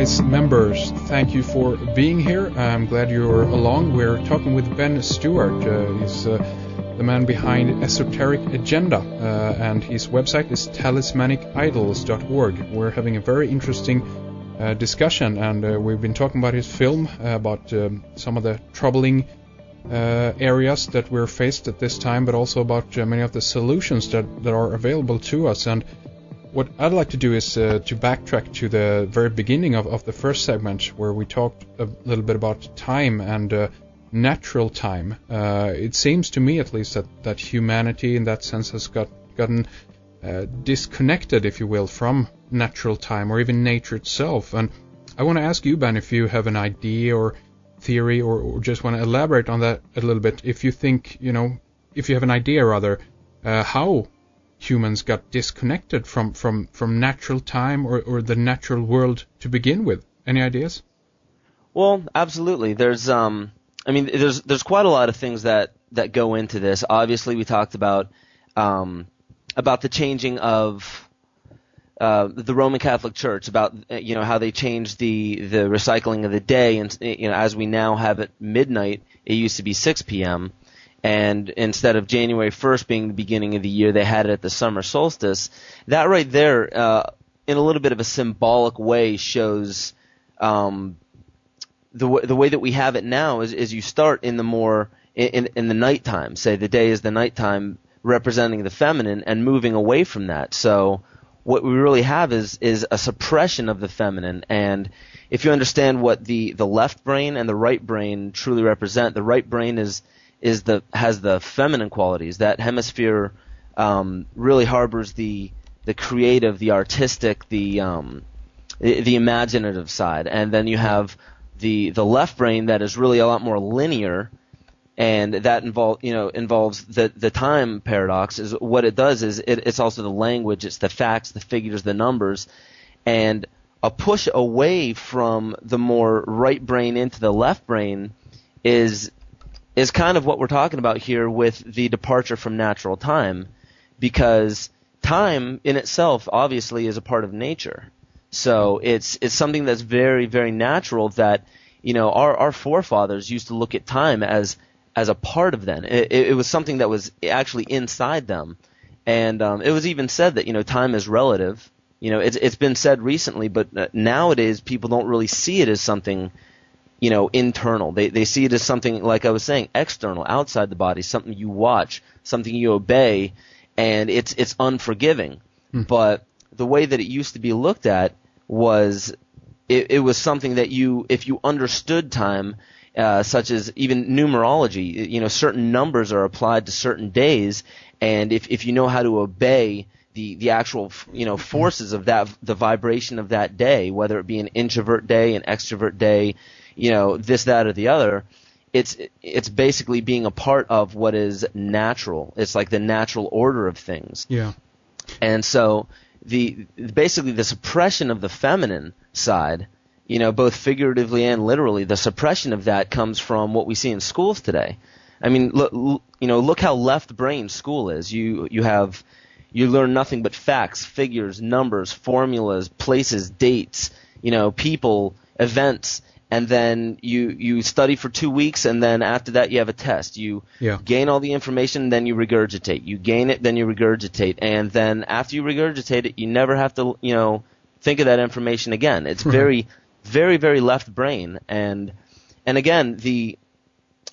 Guys members, thank you for being here. I'm glad you're along. We're talking with Ben Stewart. He's the man behind Esoteric Agenda, and his website is talismanicidols.org. We're having a very interesting discussion, and we've been talking about his film, about some of the troubling areas that we're faced at this time, but also about many of the solutions that are available to us. And what I'd like to do is to backtrack to the very beginning of the first segment, where we talked a little bit about time and natural time. It seems to me, at least, that humanity in that sense has gotten disconnected, if you will, from natural time or even nature itself. And I want to ask you, Ben, if you have an idea or theory or just want to elaborate on that a little bit. If you think, if you have an idea, rather, how humans got disconnected from natural time or the natural world to begin with. Any ideas? Well, absolutely. There's quite a lot of things that go into this. Obviously, we talked about the changing of the Roman Catholic Church, about how they changed the recycling of the day, and as we now have it midnight, it used to be 6 p.m. And instead of January 1st being the beginning of the year, they had it at the summer solstice. That right there, in a little bit of a symbolic way, shows the way that we have it now is you start in the in the nighttime. Say the day is the nighttime, representing the feminine, and moving away from that. So what we really have is a suppression of the feminine. And if you understand what the left brain and the right brain truly represent, the right brain has the feminine qualities. That hemisphere really harbors the creative, the artistic, the imaginative side, and then you have the left brain that is really a lot more linear, and that involves the time paradox. Is what it does is it's also the language, it's the facts, the figures, the numbers, and a push away from the more right brain into the left brain is kind of what we're talking about here with the departure from natural time, because time in itself obviously is a part of nature. So it's something that's very, very natural that, our forefathers used to look at time as a part of them. It was something that was actually inside them. And it was even said that, time is relative. It's been said recently, but nowadays people don't really see it as something internal. They see it as something, like I was saying, external, outside the body, something you watch, something you obey, and it's unforgiving. But the way that it used to be looked at was it was something that if you understood time, such as even numerology, certain numbers are applied to certain days, and if you know how to obey the actual forces of that, the vibration of that day, whether it be an introvert day, an extrovert day, this, that, or the other, it's basically being a part of what is natural. It's like the natural order of things. Yeah. And so basically the suppression of the feminine side, both figuratively and literally, the suppression of that comes from what we see in schools today. I mean, look how left brain school is. You learn nothing but facts, figures, numbers, formulas, places, dates, people, events. And then you study for 2 weeks, and then after that you have a test. You gain all the information, then you regurgitate. You gain it, then you regurgitate. And then after you regurgitate it, you never have to, think of that information again. It's very, very, very left brain. And again,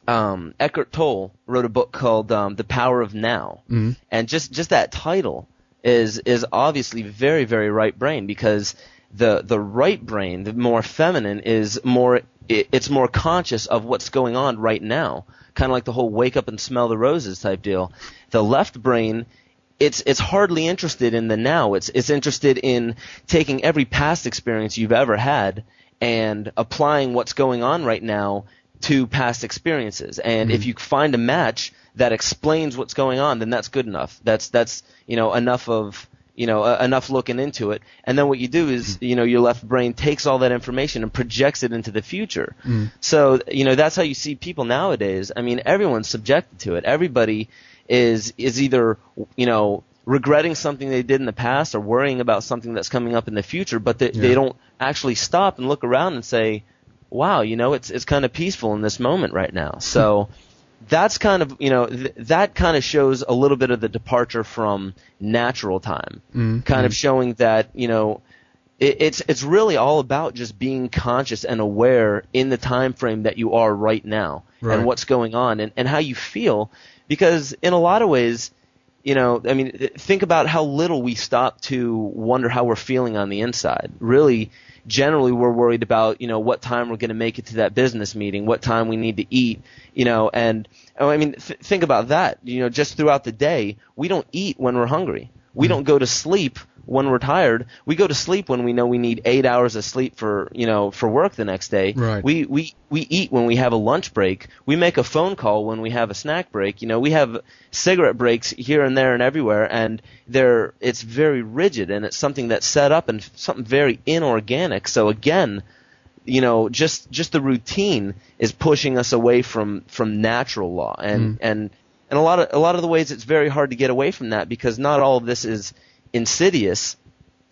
Eckhart Tolle wrote a book called The Power of Now. Mm-hmm. And just that title is obviously very, very right brain, because the right brain, the more feminine, it's more conscious of what's going on right now, kind of like the whole wake up and smell the roses type deal. The left brain, it's hardly interested in the now. It's interested in taking every past experience you've ever had and applying what's going on right now to past experiences. And if you find a match that explains what's going on, then that's good enough. That's enough of enough looking into it. And then what you do is, your left brain takes all that information and projects it into the future. So, that's how you see people nowadays. I mean, everyone's subjected to it. Everybody is either, regretting something they did in the past or worrying about something that's coming up in the future, but they don't actually stop and look around and say, wow, it's kind of peaceful in this moment right now. So that's kind of, that kind of shows a little bit of the departure from natural time, kind of showing that, it's really all about just being conscious and aware in the time frame that you are right now, and what's going on and how you feel. Because in a lot of ways, think about how little we stop to wonder how we're feeling on the inside. Really, generally, we're worried about, what time we're going to make it to that business meeting, what time we need to eat, and think about that. Just throughout the day, we don't eat when we're hungry. We don't go to sleep when we're tired. We go to sleep when we know we need 8 hours of sleep for work the next day. Right. We eat when we have a lunch break. We make a phone call when we have a snack break. We have cigarette breaks here and there and everywhere, and it's very rigid, and it's something that's set up and something very inorganic. So again, just the routine is pushing us away from natural law, and a lot of the ways it's very hard to get away from that, because not all of this is insidious,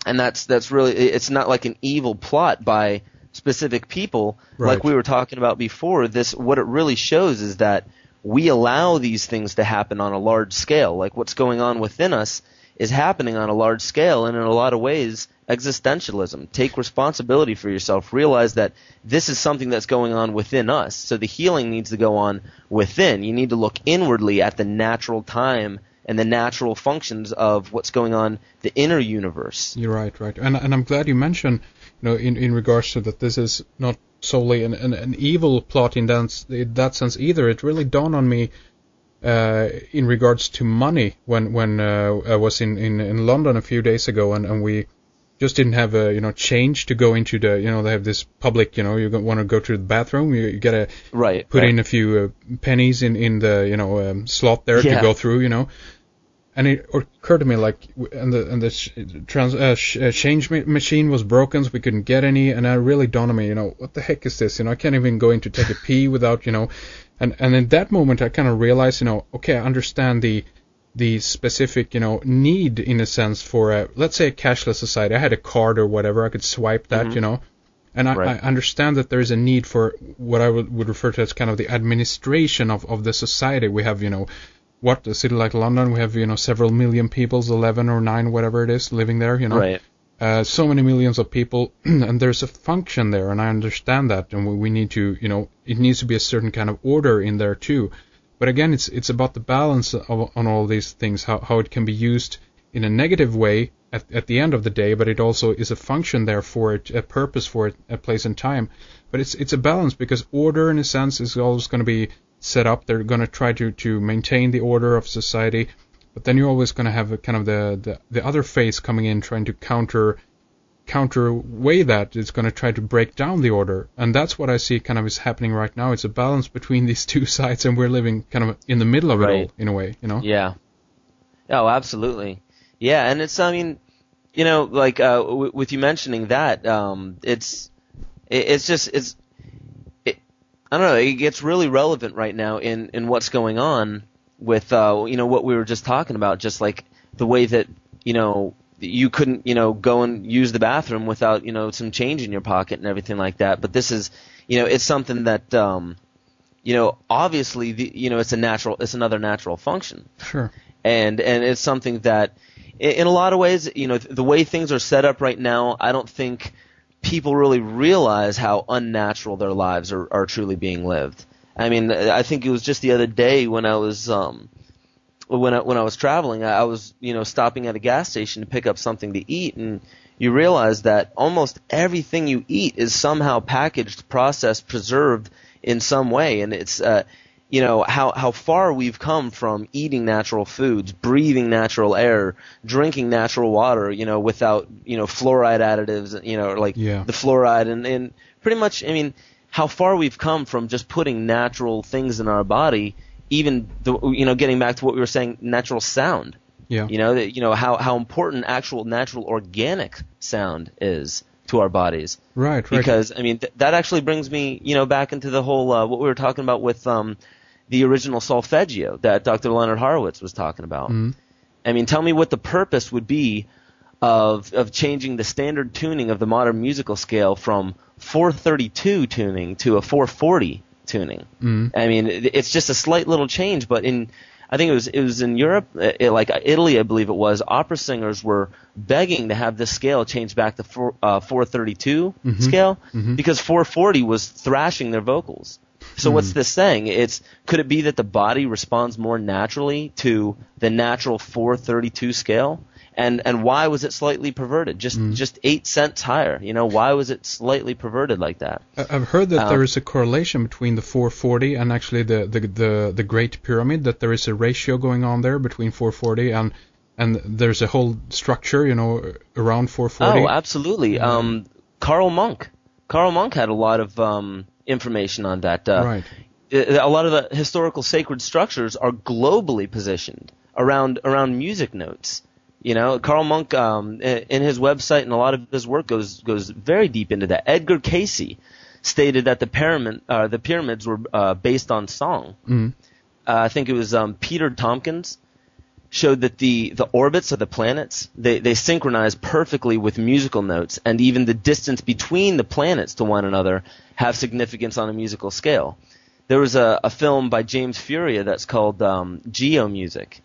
and that's really, it's not like an evil plot by specific people, like we were talking about before. What it really shows is that we allow these things to happen on a large scale. Like what's going on within us is happening on a large scale, and in a lot of ways, existentialism. Take responsibility for yourself. Realize that this is something that's going on within us. So the healing needs to go on within. You need to look inwardly at the natural time and the natural functions of what's going on, the inner universe. You're right. And I'm glad you mentioned, in regards to that, this is not solely an evil plot in that sense either. It really dawned on me in regards to money when I was in London a few days ago, and we just didn't have change to go into the, they have this public, you want to go to the bathroom, you gotta put in a few pennies in the slot there to go through, and it occurred to me, and the change machine was broken, so we couldn't get any, and it really dawned on me, what the heck is this? I can't even go in to take a pee without, and in that moment I kind of realized, okay, I understand the specific, need in a sense for let's say a cashless society. I had a card or whatever, I could swipe that, and I understand that there is a need for what I would refer to as kind of the administration of the society. We have, a city like London, we have, several million people, 11 or 9, whatever it is, living there, so many millions of people, and there's a function there, and I understand that, and we need to, it needs to be a certain kind of order in there too. But again, it's about the balance on all these things, how it can be used in a negative way at the end of the day, but it also is a function there for it, a purpose for it, a place and time. But it's a balance, because order, in a sense, is always going to be set up. They're going to try to maintain the order of society, but then you're always going to have a kind of the other phase coming in, trying to counterweigh that. It's going to try to break down the order, and that's what I see kind of is happening right now. It's a balance between these two sides, and we're living kind of in the middle of it all, in a way, Yeah. Oh, absolutely. Yeah, and it's, with you mentioning that, I don't know, it gets really relevant right now in what's going on with, what we were just talking about, just like the way that, you couldn't, go and use the bathroom without, some change in your pocket and everything like that. But this is, it's something that, obviously, it's another natural function. Sure. And it's something that, in a lot of ways, the way things are set up right now, I don't think people really realize how unnatural their lives are truly being lived. I mean, I think it was just the other day when I was, when I was traveling, I was, stopping at a gas station to pick up something to eat, and you realize that almost everything you eat is somehow packaged, processed, preserved in some way, and it's, how far we've come from eating natural foods, breathing natural air, drinking natural water, without, fluoride additives, the fluoride, and pretty much, how far we've come from just putting natural things in our body. Even getting back to what we were saying, natural sound. Yeah. How important actual natural organic sound is to our bodies. Right. Because that actually brings me back into the whole what we were talking about with the original solfeggio that Dr. Leonard Horowitz was talking about. Mm-hmm. Tell me what the purpose would be of changing the standard tuning of the modern musical scale from 432 tuning to a 440 tuning. I mean, it's just a slight little change, but I think it was in Europe, like Italy, I believe it was, opera singers were begging to have this scale changed back to 432 scale because 440 was thrashing their vocals. So what's this saying? Could it be that the body responds more naturally to the natural 432 scale? And why was it slightly perverted? Just 8 cents higher. Why was it slightly perverted like that? I've heard that there is a correlation between the 440 and actually the Great Pyramid. That there is a ratio going on there between 440 and there's a whole structure, around 440. Oh, absolutely. Karl Monk had a lot of information on that. Right. A lot of the historical sacred structures are globally positioned around music notes. Karl Monk, in his website and a lot of his work goes very deep into that. Edgar Cayce stated that the pyramids were based on song. I think it was Peter Tompkins showed that the orbits of the planets they synchronize perfectly with musical notes, and even the distance between the planets to one another have significance on a musical scale. There was a film by James Furia that's called Geomusic.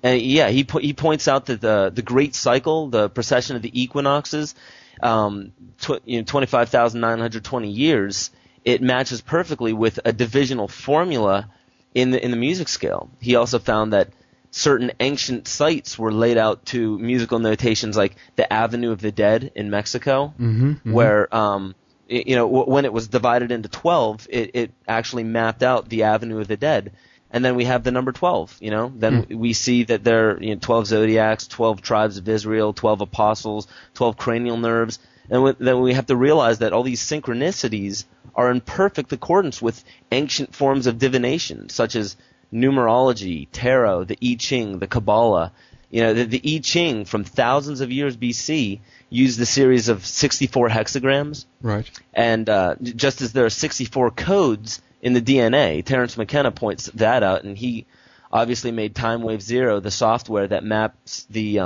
He points out that the Great Cycle, the precession of the equinoxes, 25,920 years, it matches perfectly with a divisional formula in the music scale. He also found that certain ancient sites were laid out to musical notations like the Avenue of the Dead in Mexico, where when it was divided into 12, it actually mapped out the Avenue of the Dead. And then we have the number 12, Then we see that there are 12 zodiacs, 12 tribes of Israel, 12 apostles, 12 cranial nerves. And then we have to realize that all these synchronicities are in perfect accordance with ancient forms of divination, such as numerology, tarot, the I Ching, the Kabbalah. The I Ching from thousands of years BC used a series of 64 hexagrams. Right. And just as there are 64 codes in the DNA, Terence McKenna points that out, and he obviously made Time Wave Zero, the software that maps the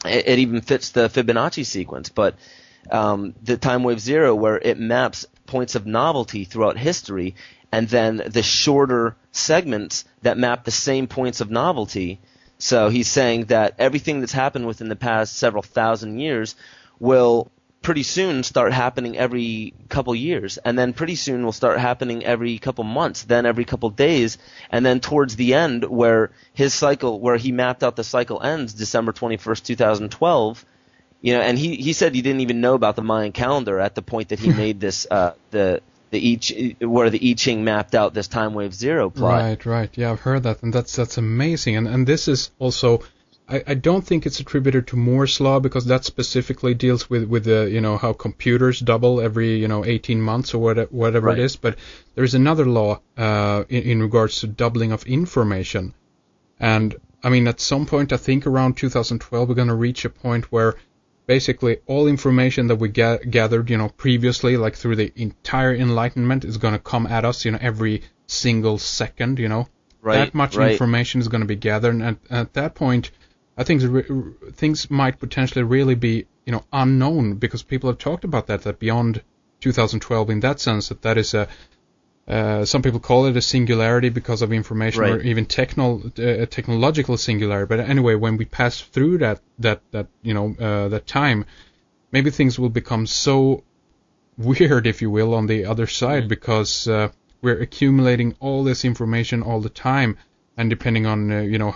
it even fits the Fibonacci sequence, but the Time Wave Zero, where it maps points of novelty throughout history, and then the shorter segments that map the same points of novelty. So he's saying that everything that's happened within the past several thousand years will pretty soon start happening every couple years, and then pretty soon will start happening every couple months, then every couple days, and then towards the end, where his cycle, where he mapped out the cycle ends December 21st, 2012, and he said he didn't even know about the Mayan calendar at the point that he made this where the I Ching mapped out this Time Wave Zero plot. Right. Yeah, I've heard that, and that's amazing. And this is also, I don't think it's attributed to Moore's law, because that specifically deals with the how computers double every 18 months or whatever right. it is. But there's another law in regards to doubling of information, and I mean at some point, I think around 2012, we're going to reach a point where basically all information that we gathered previously, like through the entire Enlightenment, is going to come at us every single second. Right, that much information is going to be gathered, and at that point, I think things might potentially really be unknown, because people have talked about that beyond 2012, in that sense, that is some people call it a singularity because of information, right. or even technological singularity. But anyway, when we pass through that time, maybe things will become so weird, if you will, on the other side, because we're accumulating all this information all the time, and depending on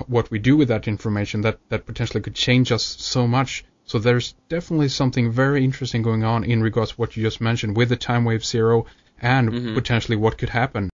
what we do with that information, that potentially could change us so much. So there's definitely something very interesting going on in regards to what you just mentioned with the Time Wave Zero, and potentially what could happen.